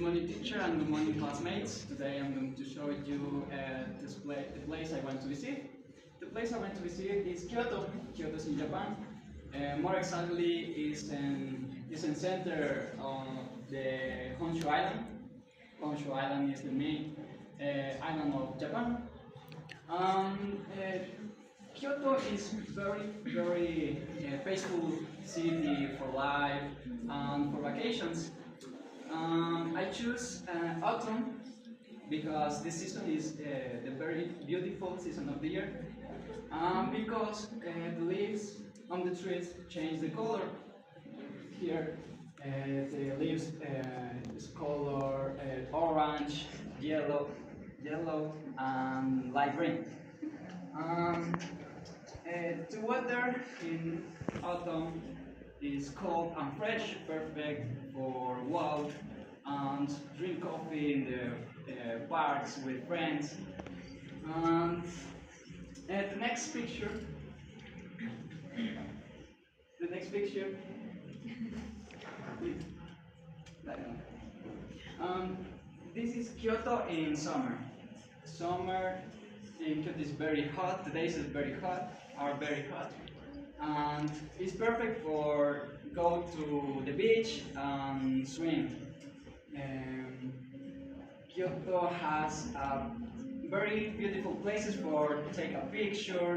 morning, teacher, and good morning, classmates. Today I'm going to show you the place I went to visit. The place I went to visit is Kyoto. Kyoto is in Japan. More exactly, is in center of the Honshu Island. Honshu Island is the main island of Japan. Kyoto is very peaceful city for life and for vacations. I choose autumn because this season is the very beautiful season of the year. Because the leaves on the trees change the color. Here, the leaves is color orange, yellow, and light green. The weather in autumn is cold and fresh, perfect for walk and drink coffee in the parks with friends. And the next picture, this is Kyoto in summer. Summer in Kyoto is very hot. The days are very hot, and it's perfect for go to the beach and swim. Kyoto has very beautiful places for take a picture.